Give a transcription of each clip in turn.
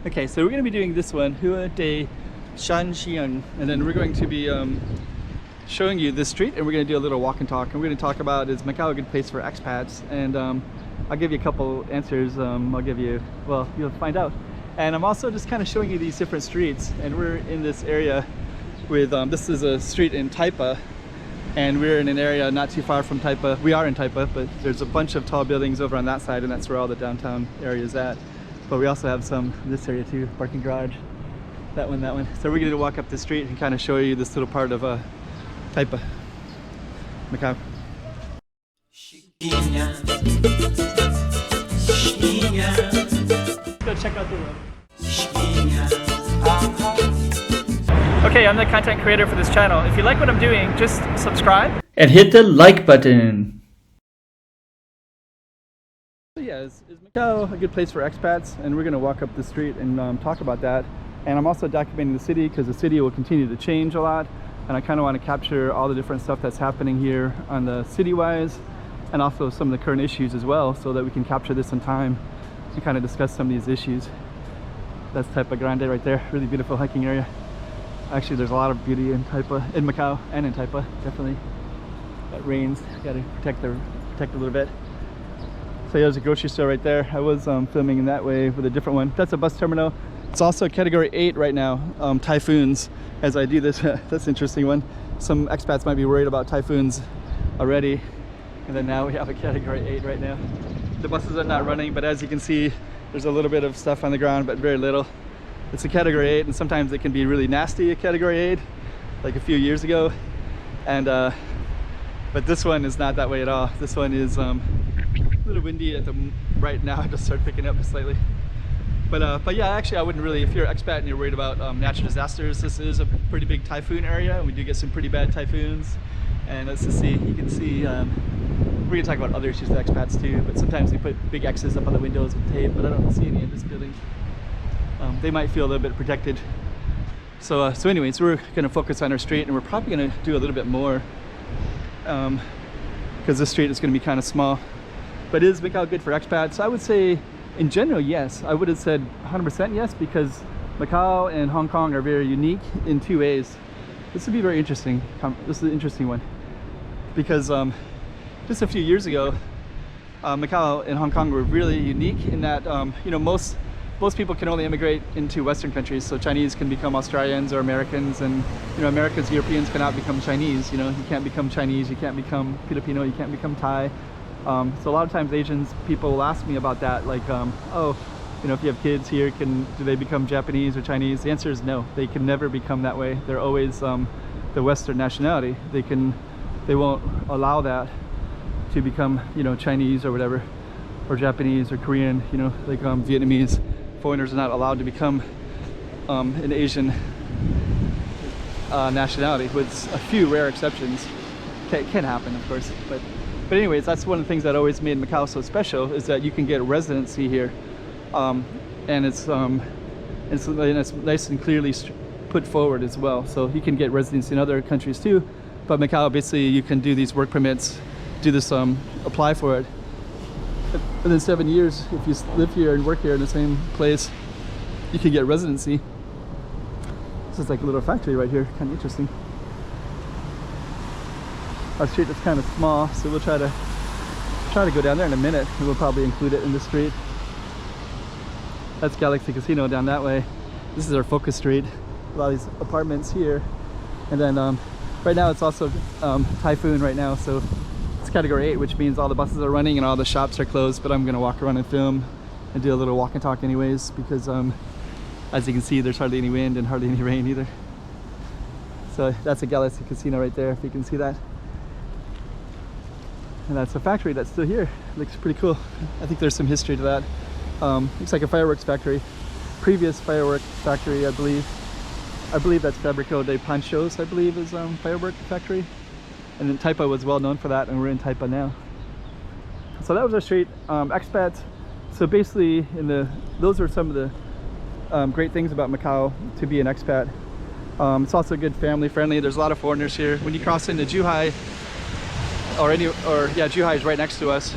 Okay, so we're going to be doing this one, Rua de Zhanjiang, and then we're going to be showing you this street, and we're going to do a little walk and talk. And we're going to talk about, is Macau a good place for expats? And I'll give you a couple answers. I'll give you, well, you'll find out. And I'm also just kind of showing you these different streets, and we're in this area with, this is a street in Taipa, and we're in an area not too far from Taipa. We are in Taipa, but there's a bunch of tall buildings over on that side, and that's where all the downtown area is at. But we also have some in this area too, parking garage, that one. So we're going to walk up the street and kind of show you this little part of Taipa, Macau. Let's go check out the road. Okay, I'm the content creator for this channel. If you like what I'm doing, just subscribe and hit the like button. So yeah, is Macau a good place for expats? And we're going to walk up the street and talk about that. And I'm also documenting the city because the city will continue to change a lot. And I kind of want to capture all the different stuff that's happening here on the city-wise, and also some of the current issues as well, so that we can capture this in time and kind of discuss some of these issues. That's Taipa Grande right there, really beautiful hiking area. Actually, there's a lot of beauty in Taipa, in Macau and in Taipa, definitely. It rains, got to protect a little bit. So there's a grocery store right there. I was filming in that way with a different one. That's a bus terminal. It's also category 8 right now, typhoons. As I do this, that's an interesting one. Some expats might be worried about typhoons already. And then now we have a category 8 right now. The buses are not running, but as you can see, there's a little bit of stuff on the ground, but very little. It's a category 8, and sometimes it can be really nasty, a category 8, like a few years ago. And but this one is not that way at all. This one is a little windy at the right now. I just started picking up slightly. But yeah, actually I wouldn't really, if you're an expat and you're worried about natural disasters, this is a pretty big typhoon area, and we do get some pretty bad typhoons. And let's just see, you can see, we're going to talk about other issues with expats too, but sometimes they put big X's up on the windows with tape, but I don't see any in this building. They might feel a little bit protected. So anyways, we're going to focus on our street, and we're probably going to do a little bit more because this street is going to be kind of small. But is Macau good for expats? I would say, in general, yes. I would have said 100% yes, because Macau and Hong Kong are very unique in two ways. This would be very interesting. This is an interesting one, because just a few years ago, Macau and Hong Kong were really unique in that you know, most people can only immigrate into Western countries. So Chinese can become Australians or Americans, and you know, Americans, Europeans cannot become Chinese. You know, you can't become Chinese, you can't become Filipino, you can't become Thai. So a lot of times Asians people will ask me about that, like, oh, you know, if you have kids here, do they become Japanese or Chinese? The answer is no. They can never become that way. They're always the Western nationality. They won't allow that to become, you know, Chinese or whatever, or Japanese or Korean. You know, like Vietnamese foreigners are not allowed to become an Asian nationality, with a few rare exceptions. It can happen, of course, but anyways, that's one of the things that always made Macau so special, is that you can get residency here, and it's nice and clearly put forward as well. So you can get residency in other countries too, but Macau, basically you can do these work permits, do this, apply for it. Within 7 years, if you live here and work here in the same place, you can get residency. This is like a little factory right here, kind of interesting. Our street is kind of small, so we'll try to go down there in a minute, and we'll probably include it in the street. That's Galaxy Casino down that way. This is our focus street. A lot of these apartments here, and then right now it's also typhoon right now, so it's category 8, which means all the buses are running and all the shops are closed. But I'm gonna walk around and film and do a little walk and talk anyways, because as you can see, there's hardly any wind and hardly any rain either. So that's a Galaxy Casino right there, if you can see that. And that's a factory that's still here. It looks pretty cool. I think there's some history to that. Looks like a fireworks factory. Previous fireworks factory, I believe. I believe that's Fabrico de Panchos, I believe, is firework factory. And then Taipa was well known for that, and we're in Taipa now. So that was our street. Expats. So basically, those are some of the great things about Macau to be an expat. It's also good, family friendly. There's a lot of foreigners here. When you cross into Zhuhai, Zhuhai is right next to us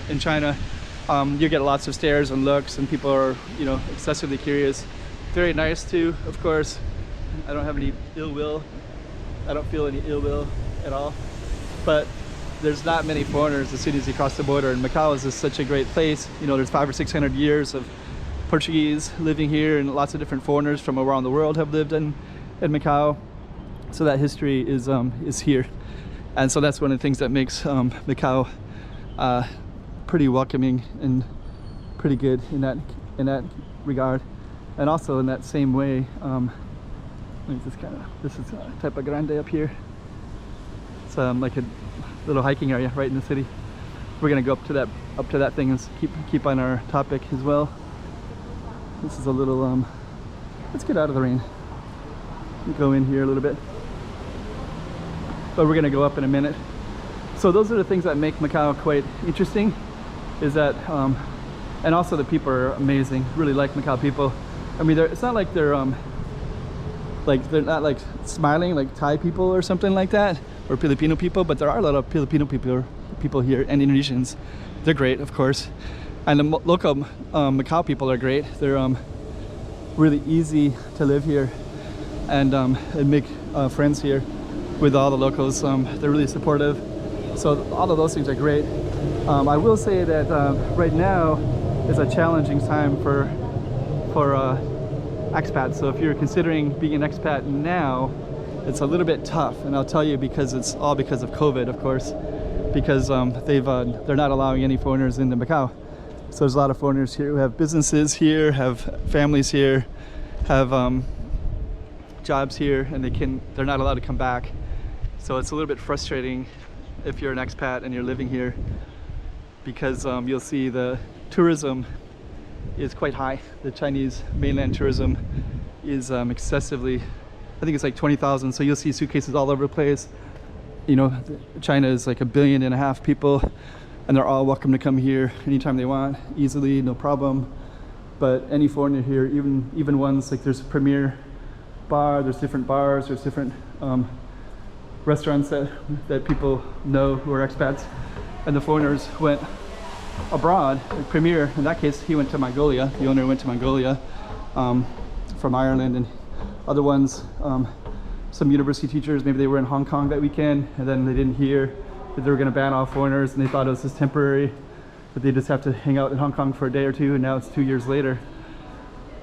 in China. You get lots of stares and looks, and people are, you know, excessively curious. Very nice too, of course. I don't have any ill will. I don't feel any ill will at all. But there's not many foreigners as soon as you cross the border, and Macau is just such a great place. You know, there's 500 or 600 years of Portuguese living here, and lots of different foreigners from around the world have lived in Macau. So that history is here, and so that's one of the things that makes Macau pretty welcoming and pretty good in that regard. And also in that same way, this is Taipa Grande up here. It's like a little hiking area right in the city. We're gonna go up to that thing and keep on our topic as well. This is a little let's get out of the rain. Go in here a little bit, but we're gonna go up in a minute. So those are the things that make Macau quite interesting, is that and also the people are amazing. Really like Macau people. I mean, it's not like they're not like smiling like Thai people or something like that, or Filipino people, but there are a lot of Filipino people here, and Indonesians. They're great, of course, and the local Macau people are great. They're really easy to live here and make friends here with all the locals. They're really supportive, so all of those things are great. I will say that right now is a challenging time for expats. So if you're considering being an expat now, it's a little bit tough, and I'll tell you, because it's all because of COVID, of course, because they're not allowing any foreigners into Macau. So there's a lot of foreigners here who have businesses here, have families here, have jobs here, and they're not allowed to come back. So it's a little bit frustrating if you're an expat and you're living here, because you'll see the tourism is quite high. The Chinese mainland tourism is excessively, I think it's like 20,000. So you'll see suitcases all over the place. You know, China is like 1.5 billion people, and they're all welcome to come here anytime they want, easily, no problem. But any foreigner here, even ones like, there's a premier bar, there's different bars, there's different restaurants that people know who are expats, and the foreigners went abroad. Like Premier, in that case, he went to Mongolia. The owner went to Mongolia from Ireland, and other ones, some university teachers, maybe they were in Hong Kong that weekend, and then they didn't hear that they were going to ban all foreigners, and they thought it was just temporary, but they just have to hang out in Hong Kong for a day or two, and now it's 2 years later.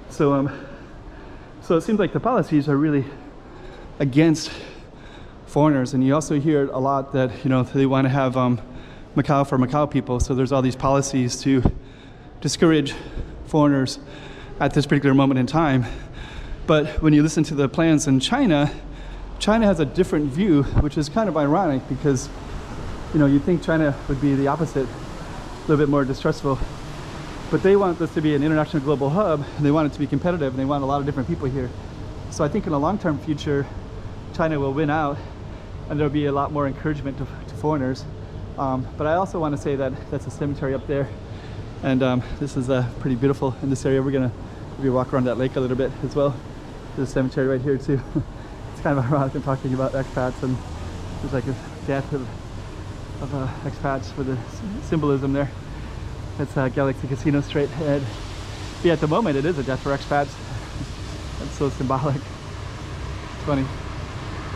So so it seems like the policies are really against foreigners. And you also hear a lot that, you know, they want to have Macau for Macau people, so there's all these policies to discourage foreigners at this particular moment in time. But when you listen to the plans in China, China has a different view, which is kind of ironic, because, you know, you'd think China would be the opposite, a little bit more distrustful. But they want this to be an international global hub, and they want it to be competitive, and they want a lot of different people here. So I think in the long-term future, China will win out, and there'll be a lot more encouragement to foreigners. But I also want to say that that's a cemetery up there, and this is pretty beautiful in this area. We're gonna maybe walk around that lake a little bit as well. There's a cemetery right here too. It's kind of ironic, I'm talking about expats, and there's like a death of expats with a symbolism there. It's Galaxy Casino straight ahead. But yeah, at the moment it is a death for expats. That's so symbolic. It's funny.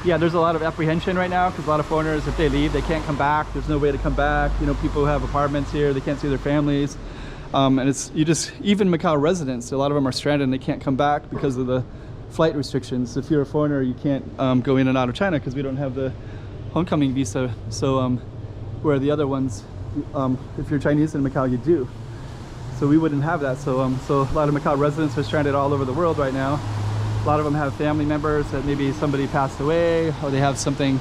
Yeah, there's a lot of apprehension right now, because a lot of foreigners, if they leave, they can't come back. There's no way to come back. You know, people who have apartments here, they can't see their families. And even Macau residents, a lot of them are stranded and they can't come back because of the flight restrictions. If you're a foreigner, you can't go in and out of China because we don't have the homecoming visa. So where the other ones, if you're Chinese in Macau, you do. So we wouldn't have that. So a lot of Macau residents are stranded all over the world right now. A lot of them have family members that maybe somebody passed away, or they have something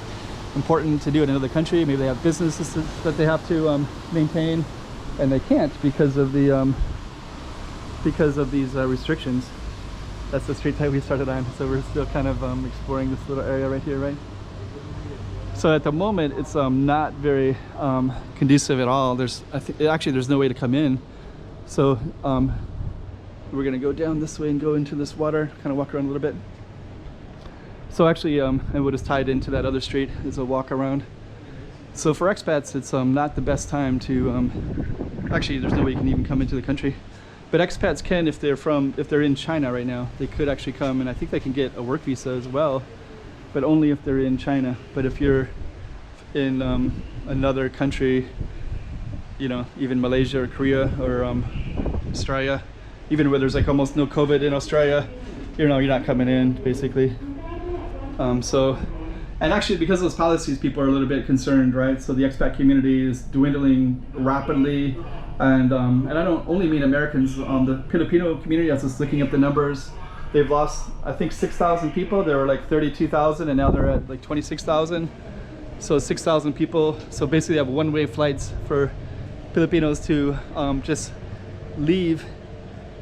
important to do in another country. Maybe they have businesses that they have to maintain, and they can't because of these restrictions. That's the street that we started on. So we're still kind of exploring this little area right here, right? So at the moment, it's not very conducive at all. Actually there's no way to come in. So we're gonna go down this way and go into this water, kind of walk around a little bit. So actually, and what is tied into that other street is a walk around. So for expats, it's not the best time to, actually there's no way you can even come into the country. But expats can, if they're in China right now, they could actually come, and I think they can get a work visa as well, but only if they're in China. But if you're in another country, you know, even Malaysia or Korea or Australia, even where there's like almost no COVID in Australia, you know, you're not coming in basically. And actually because of those policies, people are a little bit concerned, right? So the expat community is dwindling rapidly, and I don't only mean Americans. The Filipino community, I was just looking up the numbers, they've lost, I think, 6,000 people. There were like 32,000 and now they're at like 26,000. So 6,000 people. So basically they have one-way flights for Filipinos to just leave.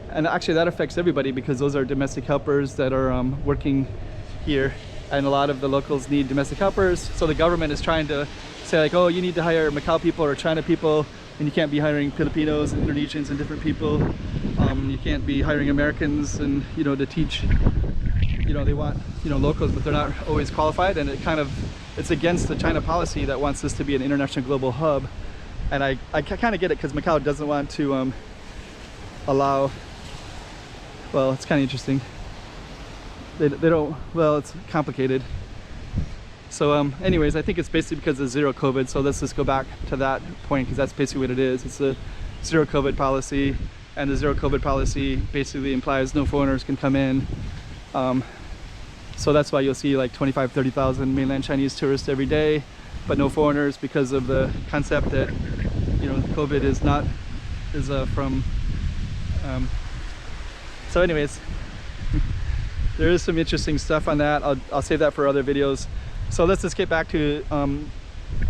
And actually that affects everybody because those are domestic helpers that are working here. And a lot of the locals need domestic helpers. So the government is trying to say like, oh, you need to hire Macau people or China people, and you can't be hiring Filipinos and Indonesians and different people. You can't be hiring Americans and, you know, to teach, you know, they want, you know, locals, but they're not always qualified. And it's against the China policy that wants this to be an international global hub. And I kind of get it, because Macau doesn't want to allow, well, it's kind of interesting. They don't, well, it's complicated. So anyways, I think it's basically because of zero COVID. So let's just go back to that point, because that's basically what it is. It's a zero COVID policy, and the zero COVID policy basically implies no foreigners can come in. So that's why you'll see like 25, 30,000 mainland Chinese tourists every day, but no foreigners, because of the concept that, you know, COVID is not, from, so anyways, there is some interesting stuff on that. I'll save that for other videos. So let's just get back to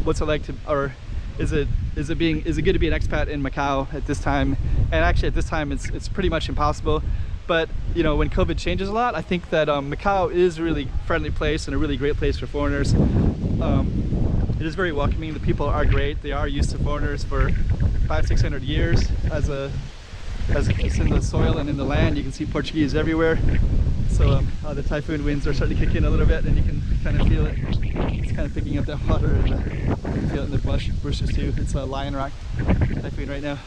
what's it like to, or is it good to be an expat in Macau at this time? And actually at this time it's pretty much impossible. But you know, when COVID changes a lot, I think that Macau is a really friendly place and a really great place for foreigners. It is very welcoming. The people are great. They are used to foreigners for 500-600 years. As it's in the soil and in the land, you can see Portuguese everywhere. So the typhoon winds are starting to kick in a little bit, and you can kind of feel it. It's kind of picking up that water, and you can feel it in the bushes too. It's a lion rock typhoon right now.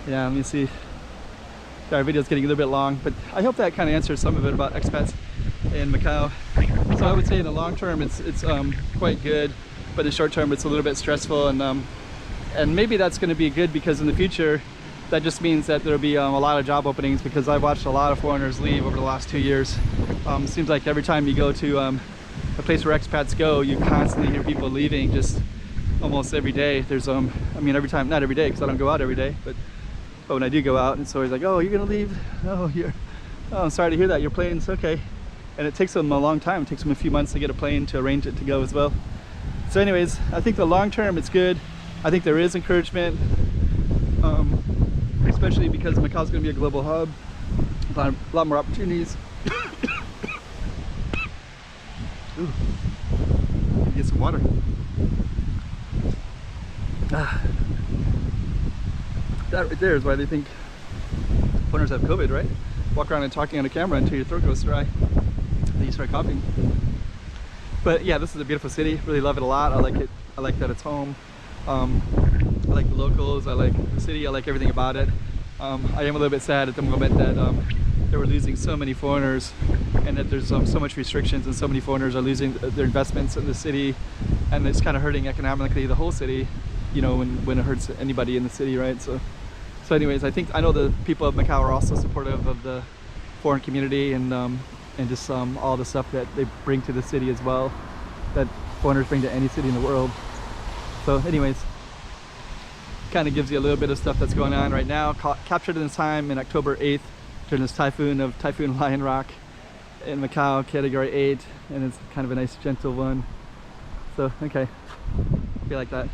Yeah, let me see. Our video's getting a little bit long, but I hope that kind of answers some of it about expats in Macau. So I would say in the long term it's quite good, but in the short term it's a little bit stressful, and maybe that's going to be good, because in the future that just means that there'll be a lot of job openings, because I've watched a lot of foreigners leave over the last 2 years. It seems like every time you go to a place where expats go, you constantly hear people leaving, just almost every day. There's I mean, every time, not every day because I don't go out every day, but when I do go out, it's always like, oh, you're gonna leave? Oh, I'm sorry to hear that, your plane's okay. And it takes them a long time. It takes them a few months to get a plane, to arrange it to go as well. So anyways, I think the long term it's good. I think there is encouragement, especially because Macau's going to be a global hub, a lot more opportunities. Ooh, get some water. That right there is why they think foreigners have COVID, right? Walk around and talking on a camera until your throat goes dry, then you start coughing. But yeah, this is a beautiful city. Really love it a lot. I like it. I like that it's home. I like the locals. I like the city. I like everything about it. I am a little bit sad at the moment that they were losing so many foreigners, and that there's so much restrictions, and so many foreigners are losing their investments in the city, and it's kind of hurting economically the whole city, you know, when it hurts anybody in the city, right? So anyways, I know the people of Macau are also supportive of the foreign community, and just all the stuff that they bring to the city as well, that foreigners bring to any city in the world. So anyways, kind of gives you a little bit of stuff that's going on right now. Captured in this time in October 8th during this Typhoon Lion Rock in Macau, category 8, and it's kind of a nice gentle one. So okay, I feel like that.